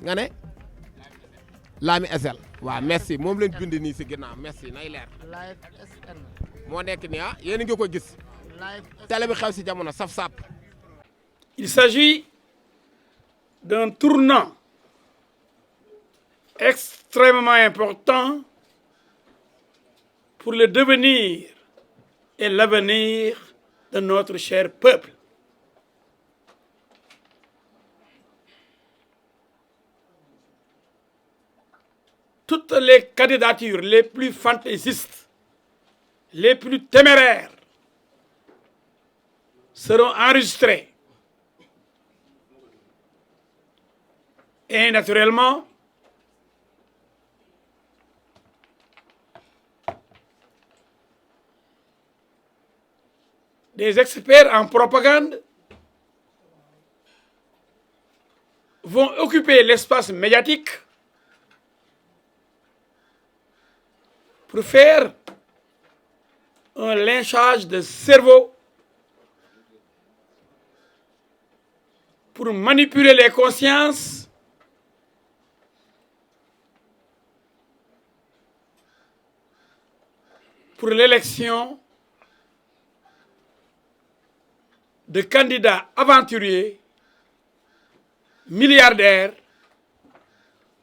nga ne Lami SL waaw merci moom lañ bind nii si ginnaaw merci nay leer Live SN. moo nekk nii ah yéen a ngi ko gis télé bi xew si jamono saf-sap. Il s'agit d'un tournant extrêmement important pour le devenir et l'avenir de notre cher peuple. Toutes les candidatures les plus fantaisistes, les plus téméraires seront enregistrées. Et naturellement, des experts en propagande vont occuper l'espace médiatique pour faire un lynchage de cerveau, pour manipuler les consciences, pour l'élection de candidats aventuriers, milliardaires,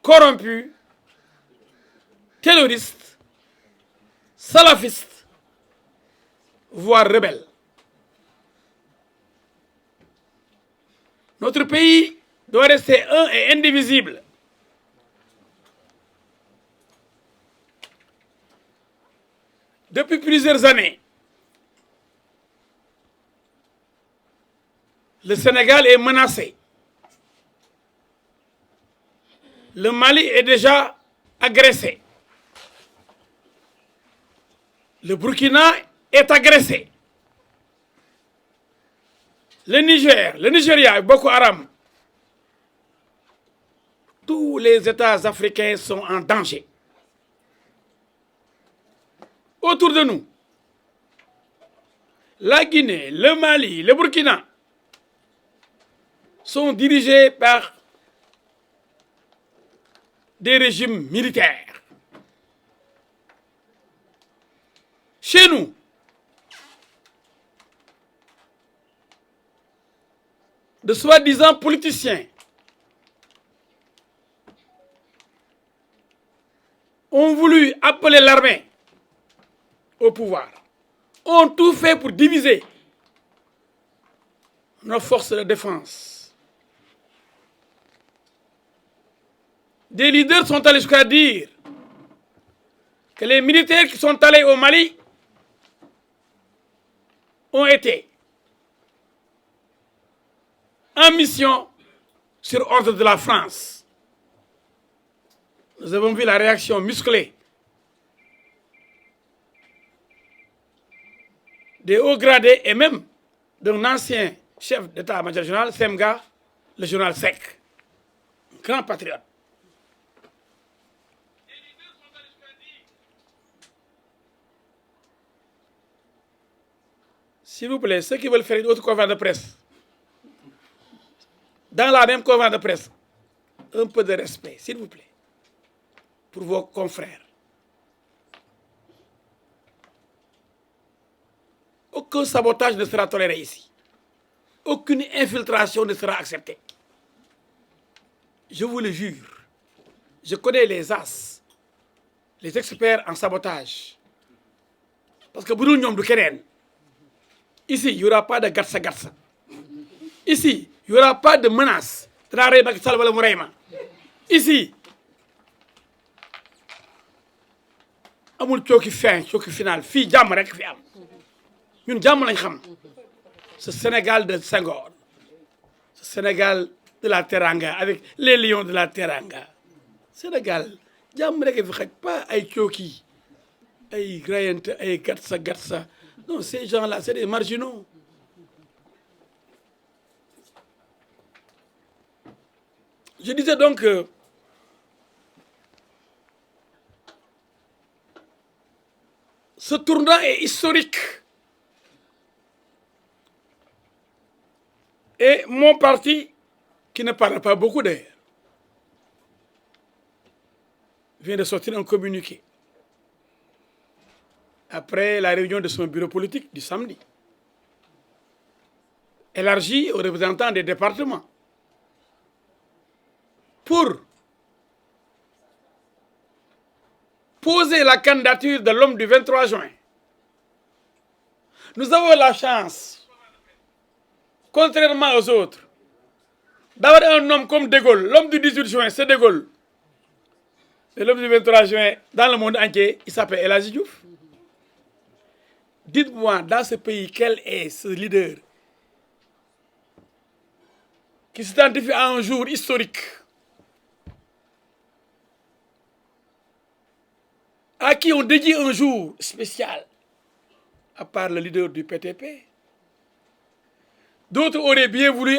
corrompus, terroristes, salafistes, voire rebelles. Notre pays doit rester un et indivisible. Depuis plusieurs années, le Sénégal est menacé. Le Mali est déjà agressé. Le Burkina est agressé. Le Niger, le Nigeria, Boko Haram. Tous les États africains sont en danger. Autour de nous, la Guinée, le Mali, le Burkina sont dirigés par des régimes militaires. Chez nous, de soi-disant politiciens ont voulu appeler l'armée au pouvoir, ont tout fait pour diviser nos forces de défense. Des leaders sont allés jusqu'à dire que les militaires qui sont allés au Mali ont été en mission sur ordre de la France. Nous avons vu la réaction musclée des hauts gradés et même d'un ancien chef d'état-major général, Semga, le journal SEC, un grand patriote. S'il vous plaît, ceux qui veulent faire une autre conférence de presse, dans la même conférence de presse, un peu de respect, s'il vous plaît, pour vos confrères. Aucun sabotage ne sera toléré ici. Aucune infiltration ne sera acceptée. Je vous le jure. Je connais les as, les experts en sabotage. Parce que Boudoul Nyom du Keren, ici, il n'y aura pas de gatsa-gatsa. Ici, il n'y aura pas de menace. Ici, amul cooki fin cooki final fii jàmm rek fi am ñun jàmm lañ xam ce Sénégal de Senghor, ce Sénégal de la Teranga avec les lions de la Teranga. Sénégal jàmm rek fi xaj pas ay cooki ay rayante ay gatsa. Non, ces gens-là, c'est des marginaux. Je disais donc que ce tournant est historique. Et mon parti, qui ne parle pas beaucoup d'ailleurs, vient de sortir un communiqué après la réunion de son bureau politique du samedi, élargi aux représentants des départements pour poser la candidature de l'homme du 23 juin. Nous avons la chance, contrairement aux autres, d'avoir un homme comme De Gaulle. L'homme du 18 juin, c'est De Gaulle. Et l'homme du 23 juin, dans le monde entier, il s'appelle El Hadji Diouf. Dites-moi, dans ce pays, quel est ce leader qui s'identifie à un jour historique, à qui on dédie un jour spécial, à part le leader du PTP. D'autres auraient bien voulu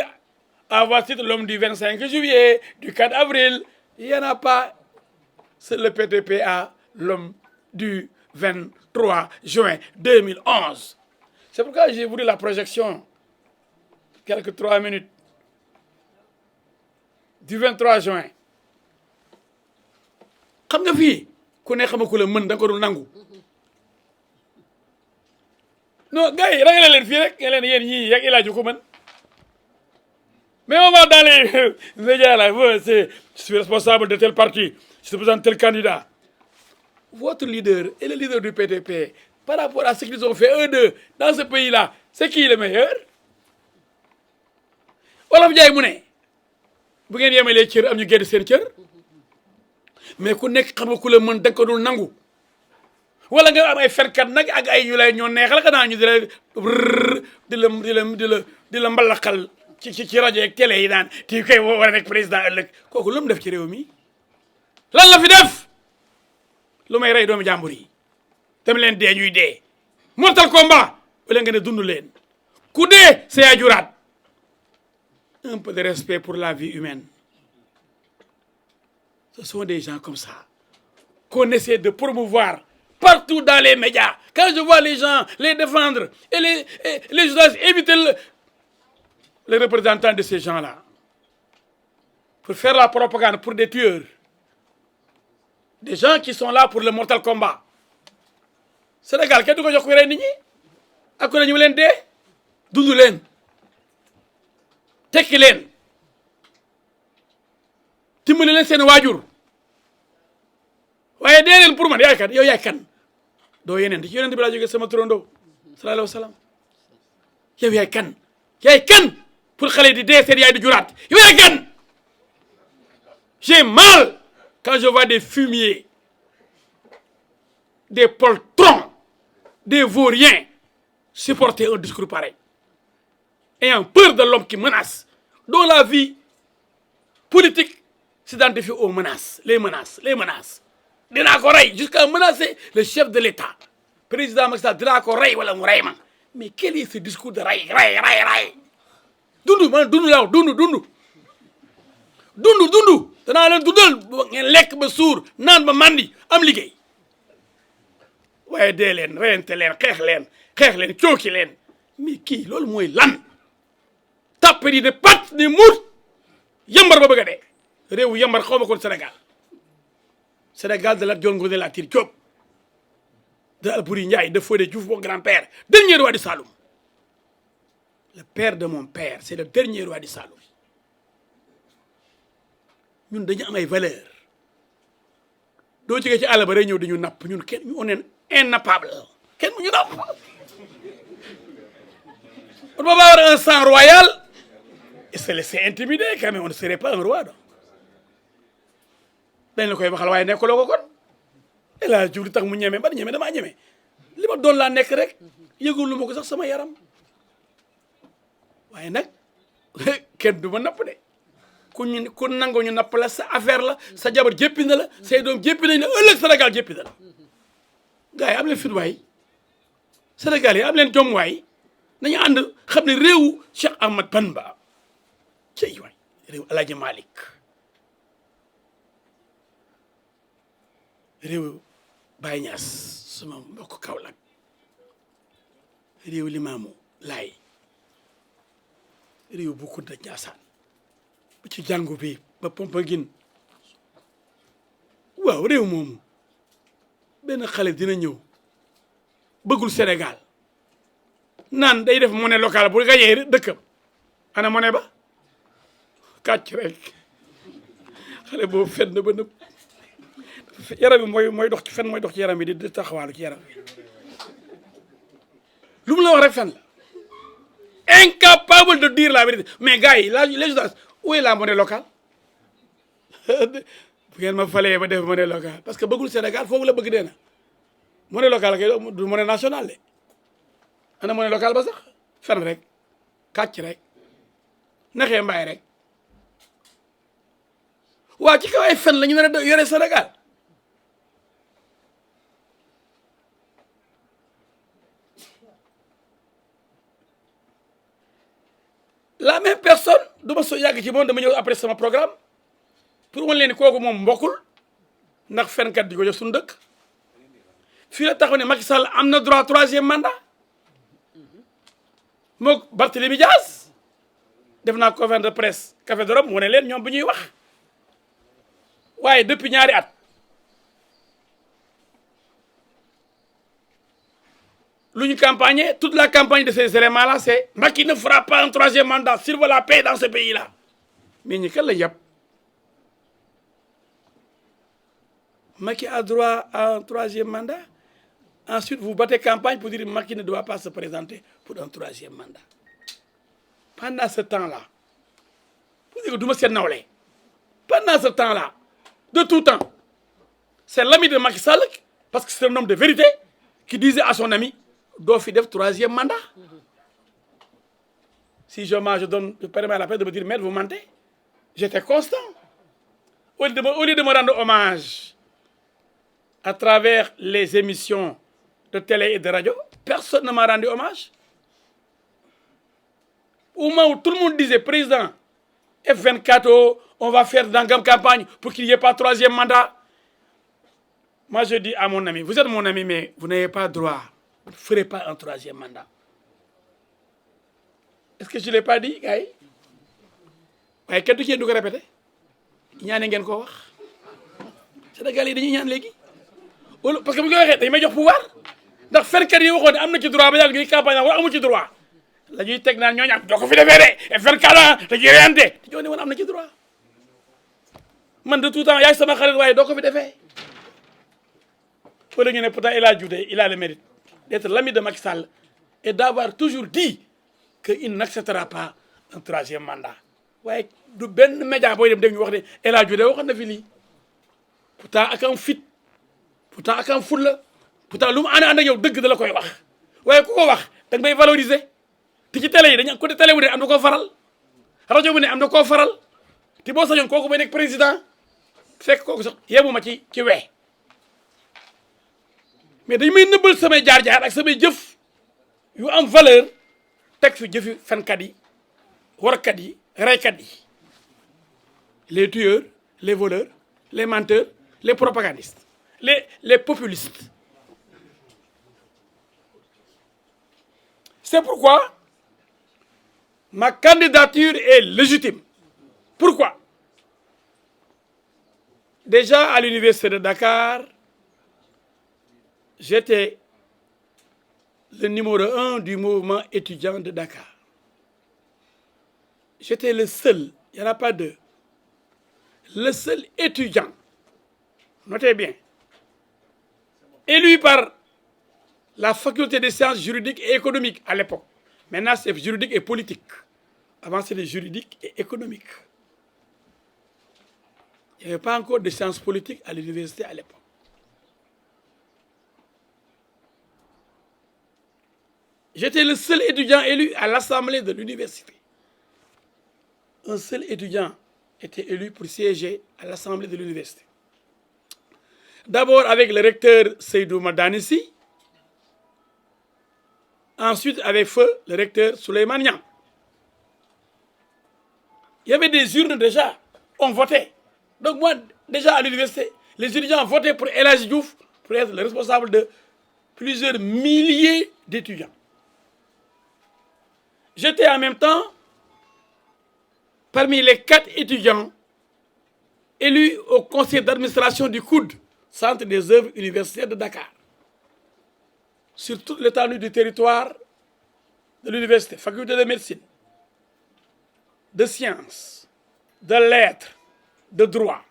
avoir titre l'homme du 25 juillet, du 4 avril. Il n'y en a pas. C'est le PTP à l'homme du 23 juin 2011. C'est pourquoi j'ai voulu la projection, quelques 3 minutes, du 23 juin. Xam nga fii ku ne xama ku la mën da nga ko dul nangu. Non gars yi rangale leen fii rek nga leen yéen ñii yegg El Hadji ko mën. Mais on va dans les médias là, je suis responsable de tel parti, je suis président de tel candidat. Votre leader et le leader du PTP, par rapport à ce qu'ils ont fait, eux deux, dans ce pays-là, c'est qui le meilleur? Wolof Njaay mu ne bu ngeen yemalee cër am ñu gedd seen cër mais ku nekk xam nga ku la mën da nga ko dul nangu wala nga am ay fenkat nag ak ay ñu lay ñoo neexal xanaa ñu di la mbalaxal ci rajo yeeg télé yi naan ti koy war a nekk président ëllëg kooku lu mu def ci réew mi lan la fi def lu may rey doomu jàmbur yi dem leen dee ñuy dee mortal combat wala nga ne dund leen ku dee sa yaay juraat un peu de respect pour la vie humaine. Ce sont des gens comme ça qu'on essaie de promouvoir partout dans les médias. Quand je vois les gens les défendre et les journalistes éviter les représentants de ces gens-là pour faire la propagande pour des tueurs, des gens qui sont là pour le mortal combat. Sénégal kenn du ko jox ku rey nit ñi ak ku ne ñu leen dee dund leen tekki leen dimbali leen seen waajur waaye dee leen pour man yaay kan yow yaay kan doo yeneen ci yeneen bi laa jógee sama turandoo sallallahu alayhi wa sallam yow yaay kan pour xale di dee seen yaay di juraat yow yaay kan. J'ai mal quand je vois des fumiers, des poltrons, des vauriens supporter un discours pareil, ayant peur de l'homme qui menace, dont la vie politique s'identifie aux menaces, les menaces. Dinaa ko rey jusqu'à menacer le chef de l'État. Président Macky Sall dinaa ko rey wala mu rey ma. Mais quel est ce discours de rey. Dundu man dundu laaw dundu. Danaa leen dundal ngeen lekk ba suur naan ba mandi am liggéey. waaye dee leen reyante leen xeex leen cooki leen mais kii loolu mooy lan tàppe yi de pat ni muut yambar ba bëgg a dee réewu yambar xaw ma kon Sénégal de Lat Dior Ngoné Latyr Diop de Alboury Ndiaye de Fodé Diouf mon grand-père dernier roi du Saloum le père de mon père c'est le dernier roi du Saloum ñun dañu am ay valeur doo jógee ci àll ba rek ñëw dañu napp ñun kenn on est innappable kenn mu ñu napp on va avoir un sang royal et se laisser intimider quand même on ne serait pas un roi donc dañ la koy waxal waaye nekkuloo ko kon El Hadji Diouf li tax mu ñeme damaa ñeme li ma doon laa nekk rek yëgul lu ma ko sax sama yaram waaye nag kenn du ma napp de ku nango ñu napp la sa affaire la sa jabar jéppi na la say doom jéppi nañ la ëllëg Sénégal jéppi na la gars yi am leen fit waay Sénégal yi am leen jom waay nañu ànd xam ne réewu Cheikh Ahmad Bamba cey waay réewu El Hadji Malick réewu Baye Niass sama mbokk Kaolack réewu Limaamu Laay réewu bu Kunta Njaasaan ba ci jàngu bi ba Popenguine waaw réew moomu benn xale dina ñëw bëggul Sénégal naan day def monnaie locale bu gañee dëkkam ana monnaie ba kàcc rek xale boobu fen na ba nëb yaram bi mooy dox ci fen mooy dox ci yaram bi di taxawaalu ci yaram bi lu mu la wax rek fen la incapable de dire la vérité mais gars yi les gens où est la monnaie locale bu ngeen ma falee ba def monnaie locale parce que bëggul Sénégal foofu la bëgg dee na monnaie locale kay du monnaie nationale de ana monnaie locale ba sax fen rek kàcc rek naxee mbaay rek waa ci kaw ay fen la ñu nar a yore Sénégal la même personne du ma so yàgg ci moom dama ñëw après sama programme pour wan leen ni kooku moom mbokkul ndax fenkat di ko jox suñu dëkk fii la taxaw ne Macky Sall am na droit 3e mandat moog Barthélémy Dias def naa conférence de presse Café de Rome wane leen ñoom bu ñuy wax waaye depuis ñaari at lu ñu campagne toute la campagne de ces éléments là c'est Macky ne fera pas un 3e mandat s'il veut la paix dans ce pays là mais ñi kan la yàpp Macky a droit à un 3e mandat ensuite vous battez campagne pour dire Macky ne doit pas se présenter pour un 3e mandat pendant ce temps là pour dire que du ma seen nawle pendant ce temps là de tout temps c'est l'ami de Macky Sall parce que c'est un homme de vérité qui disait à son ami doo fi def 3e mandat si je permets à la peine de me dire maître vous mentez j'étais constant au lieu de me rendre hommage à travers les émissions de télé et de radio personne ne m'a rendu hommage au moment où tout le monde disait président F24 on va faire dans campagne pour qu'il n'y ait pas 3e mandat moi je dis à mon ami vous êtes mon ami mais vous n'avez pas droit vous ne ferez pas un 3e mandat est-ce que je l'ai pas dit gars yi waaye kenn du ci du ko répété ñaane ngeen koo wax Sénégal yi dañuy ñaan léegi wala parce que bu ñu ko waxee dañ may jox pouvoir ndax fenkat yi waxoon ne am na ci droit ba yàgg ñuy campagne wala amu ci droit la ñuy teg naan ñooñu am doo ko fi defee de fenkat ah te ci reyante te ñoo ne woon am na ci droit man de tout temps yaay sama xarit waaye doo ko fi defee wala ñu ne pourtant il a jude il a le mérite d'être l'ami de Macky Sall et d'avoir toujours dit qu'il n'acceptera pas un 3e mandat waaye du benn média booy dem dégg ñu wax ne El Hadj Diouf waxoon na fi lii pourtant ak am fit pourtant ak am fulla pourtant lu mu ànd ak yow dëgg da la koy wax waaye ku ko wax da nga may valoriser te ci télé yi dañu côté télé bu ne am na koo faral rajo bu ne am na koo faral te boo sañoon kooku may nekk président fekk kooku sax yemuma ci wee mais dañu may nëbbal samay jaar-jaar ak samay jëf yu am valeur teg fi jëfi fenkat yi warkat yi reykat yi les tueurs les voleurs les menteurs les propagandistes les populistes c'est pourquoi ma candidature est légitime pourquoi déjà à l'université de Dakar j'étais le numéro 1 du mouvement étudiant de Dakar. J'étais le seul, il n'y en a pas deux, le seul étudiant, notez bien, élu par la faculté des sciences juridiques et économiques à l'époque. Maintenant, c'est juridique et politique. Avant, c'était juridique et économique. Il n'y avait pas encore de sciences politiques à l'université à l'époque. J'étais le seul étudiant élu à l'assemblée de l'université. Un seul étudiant était élu pour siéger à l'assemblée de l'université. D'abord avec le recteur Seydou Madanissi, ensuite avec feu le recteur Souleymane Niang. Il y avait des urnes déjà, on votait. Donc moi, déjà à l'université, les étudiants votaient pour El Hadji Diouf pour être le responsable de plusieurs milliers d'étudiants. J'étais en même temps parmi les 4 étudiants élu au conseil d'administration du COUD, Centre des œuvres universitaires de Dakar, sur toute l'étendue du territoire de l'université, faculté de médecine, de sciences, de lettres, de droit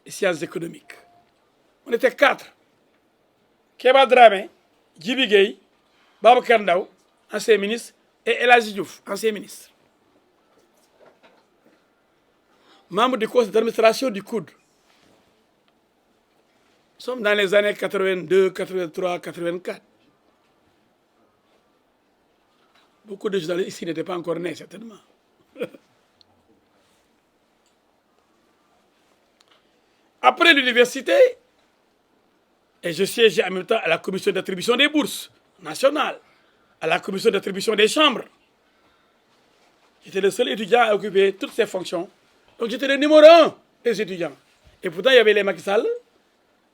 et sciences économiques. On était 4. Kéba Dramé, Djibi Gueye, Babacar Ndaw, ancien ministre, et El Hadji Diouf, ancien ministre. Membre du conseil d'administration du COUD. Nous sommes dans les années 82, 83, 84. Beaucoup de journalistes ici n'étaient pas encore nés, certainement. Après l'université, et je siégeais en même temps à la commission d'attribution des bourses nationales, à la commission d'attribution des chambres. J'étais le seul étudiant à occuper toutes ces fonctions. Donc j'étais le numéro 1 des étudiants. Et pourtant, il y avait les Macky Sall,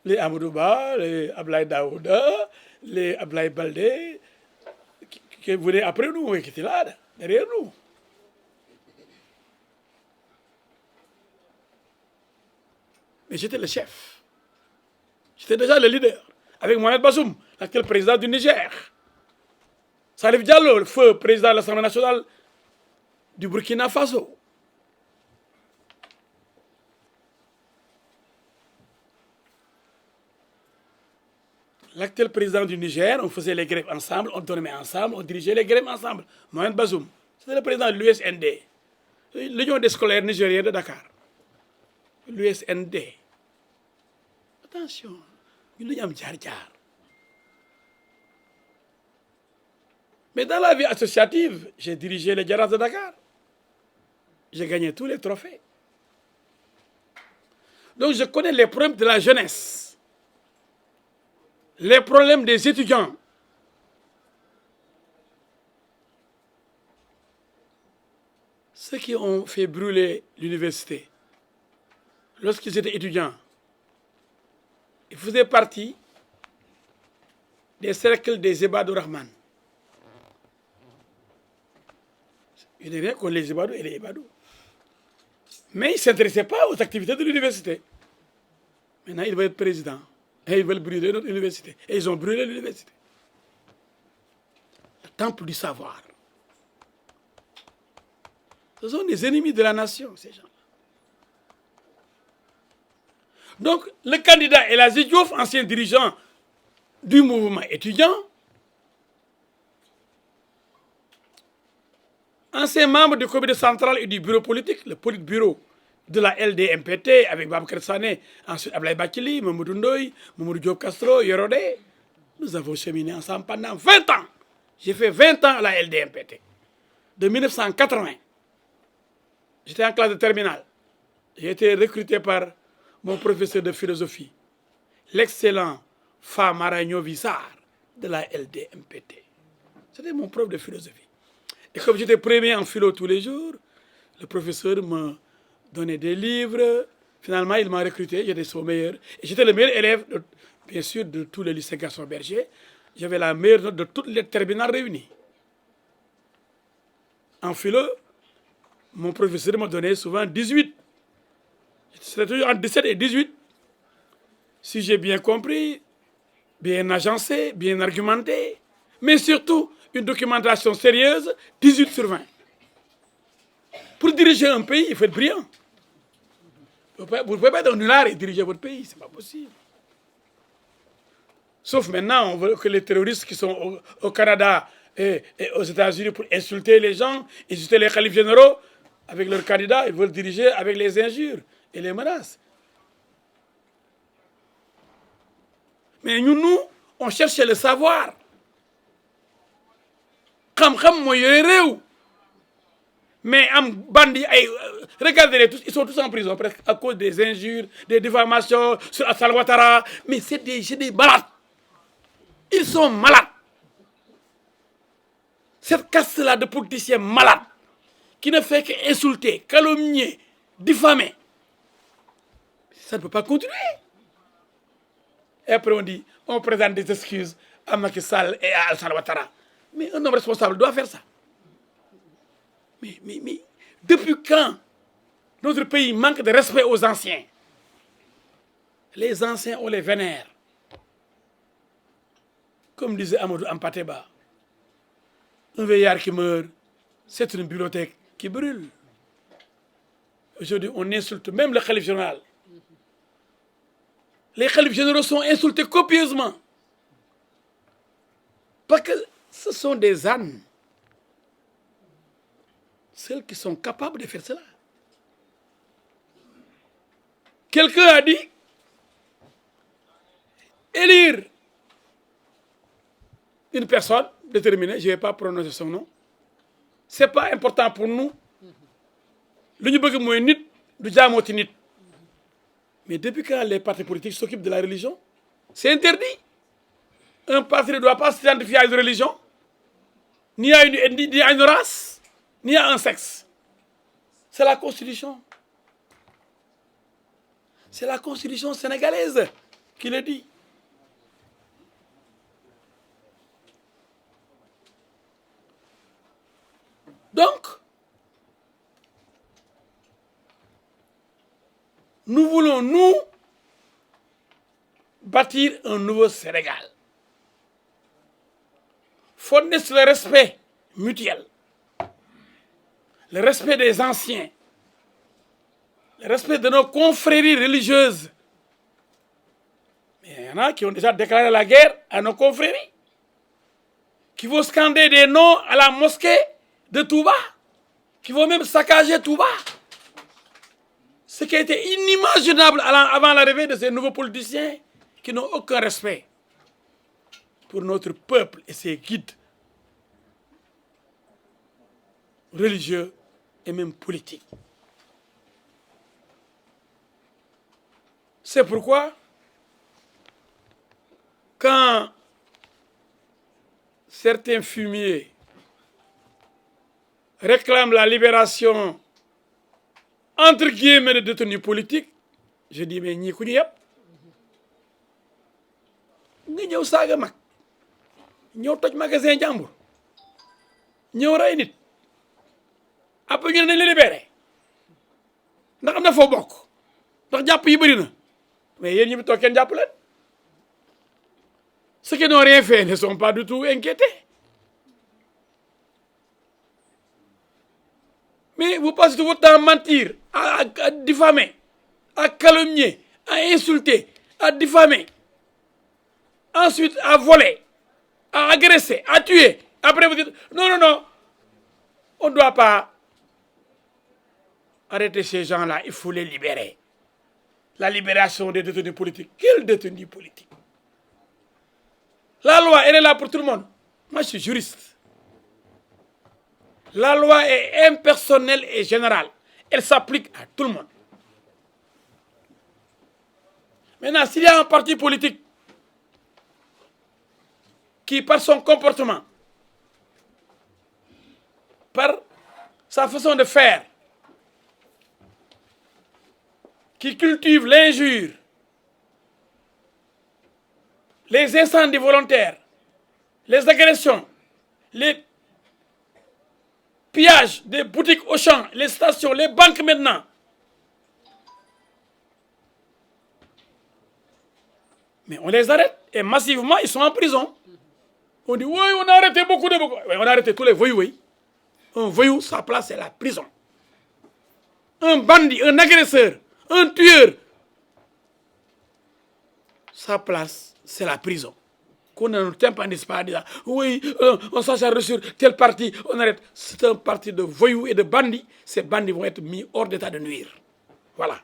les Amadouba, les Ablaye Daouda, les Ablaye Baldé, qui venaient après nous et qui étaient là, derrière nous. Mais j'étais le chef. J'étais déjà le leader. Avec Mohamed Bazoum, l'actuel président du Niger. Salif Diallo, le feu président de l'Assemblée nationale du Burkina Faso. L'actuel président du Niger, on faisait les grèves ensemble, on dormait ensemble, on dirigeait les grèves ensemble. Mohamed Bazoum, c'était le président de l'USND, l'Union des scolaires nigériens de Dakar. L'USND. Attention, nous sommes djar. Mais dans la vie associative, j'ai dirigé les Djaras de Dakar. J'ai gagné tous les trophées. Donc je connais les problèmes de la jeunesse, les problèmes des étudiants. Ceux qui ont fait brûler l'université, lorsqu'ils étaient étudiants, ils faisaient partie des cercles des Ebadou Rahman. Il n'y a rien contre les Ebadou et les Ebadou. Mais ils ne s'intéressaient pas aux activités de l'université. Maintenant, ils veulent être présidents. Et ils veulent brûler notre université. Et ils ont brûlé l'université. Le temple du savoir. Ce sont des ennemis de la nation, ces gens-là. Donc, le candidat El Hadji Diouf, ancien dirigeant du mouvement étudiant, ancien membre du comité central et du bureau politique, le politburo de la LDMPT, avec Babacar Sané, ensuite Ablaye Bakili, Mamadou Ndoye, Mamadou Diop Castro, Yorodé. Nous avons cheminé ensemble pendant 20 ans. J'ai fait 20 ans à la LDMPT. De 1980. J'étais en classe de terminale. J'ai été recruté par mon professeur de philosophie, l'excellent Famara Vissar de la LDMPT. C'était mon prof de philosophie. Et comme j'étais premier en philo tous les jours, le professeur me donnait des livres. Finalement, il m'a recruté, j'étais son meilleur. Et j'étais le meilleur élève, bien sûr, de tous les lycées Gaston Berger. J'avais la meilleure note de toutes les terminales réunies. En philo, mon professeur m'a donné souvent 18. C'était toujours entre 17 et 18. Si j'ai bien compris, bien agencé, bien argumenté, mais surtout une documentation sérieuse, 18 sur 20. Pour diriger un pays, il faut être brillant. Vous ne pouvez pas être un nulard et diriger votre pays, ce n'est pas possible. Sauf maintenant, on veut que les terroristes qui sont au Canada et aux États-Unis pour insulter les gens, insulter les khalifes généraux, avec leurs candidats, ils veulent diriger avec les injures et les menaces. Mais nous, on cherchait le savoir. Mais regardez-les tous, ils sont tous en prison presque à cause des injures, des diffamations sur Alassane Ouattara. Mais c'est des malades. Ils sont malades. Cette caste-là de politiciens malades qui ne fait qu'insulter, calomnier, diffamer. Ça ne peut pas continuer. Et après on dit, on présente des excuses à Macky Sall et à Alassane Ouattara. Mais un homme responsable doit faire ça. Mais depuis quand Notre pays manque de respect aux anciens. Les anciens, on les vénère. Comme disait Amadou Hampâté-Bâ, un vieillard qui meurt, c'est une bibliothèque qui brûle. Aujourd'hui, on insulte même le khalife général. Les khalifes généraux sont insultés copieusement. Parce que ce sont des ânes. Celles qui sont capables de faire cela. Quelqu'un a dit, élire une personne déterminée, je ne vais pas prononcer son nom, ce n'est pas important pour nous. Ce que nous voulons, c'est nit. Mais depuis quand les partis politiques s'occupent de la religion, c'est interdit. Un parti ne doit pas s'identifier à une religion, ni à une ethnie, ni à une race, ni à un sexe. C'est la Constitution. C'est la Constitution sénégalaise qui le dit. Donc, nous voulons, nous, bâtir un nouveau Sénégal. Fondé sur le respect mutuel, le respect des anciens, le respect de nos confréries religieuses. Mais il y en a qui ont déjà déclaré la guerre à nos confréries, qui vont scander des noms à la mosquée de Touba, qui vont même saccager Touba. Ce qui a été inimaginable avant l'arrivée de ces nouveaux politiciens qui n'ont aucun respect pour notre peuple et ses guides religieux et même politiques. C'est pourquoi, quand certains fumiers réclament la libération entre guillemets de détenus politiques, je dis mais ñii ku ñu yàpp nga ñëw saaga mag ñëw toj magasin jàmbur ñëw rey nit après ñu ne nañ la libéré ndax am na foo bokk ndax jàpp yi bëri na mais yéen ñi fi toog kenn jàpp leen. Ceux qui n'ont rien fait ne sont pas du tout inquiétés. Mais vous passez tout votre temps à mentir, à diffamer, à calomnier, à insulter, à diffamer. Ensuite, à voler, à agresser, à tuer. Après, vous dites, non, non, non, on ne doit pas arrêter ces gens-là, il faut les libérer. La libération des détenus politiques. Quels détenus politiques? La loi, elle est là pour tout le monde. Moi, je suis juriste. La loi est impersonnelle et générale. Elle s'applique à tout le monde. Maintenant, s'il y a un parti politique qui, par son comportement, par sa façon de faire, qui cultive l'injure, les incendies volontaires, les agressions, les pillages des boutiques Auchan, les stations, les banques maintenant. Mais on les arrête et massivement ils sont en prison. On dit oui, on a arrêté beaucoup de... Oui, on a arrêté tous les voyous, oui. Un voyou, sa place c'est la prison. Un bandit, un agresseur, un tueur, sa place c'est la prison. Qu'on ne nous tympanise pas à dire oui, on s'acharne sur tel parti, on arrête. C'est un parti de voyous et de bandits. Ces bandits vont être mis hors d'état de nuire. Voilà.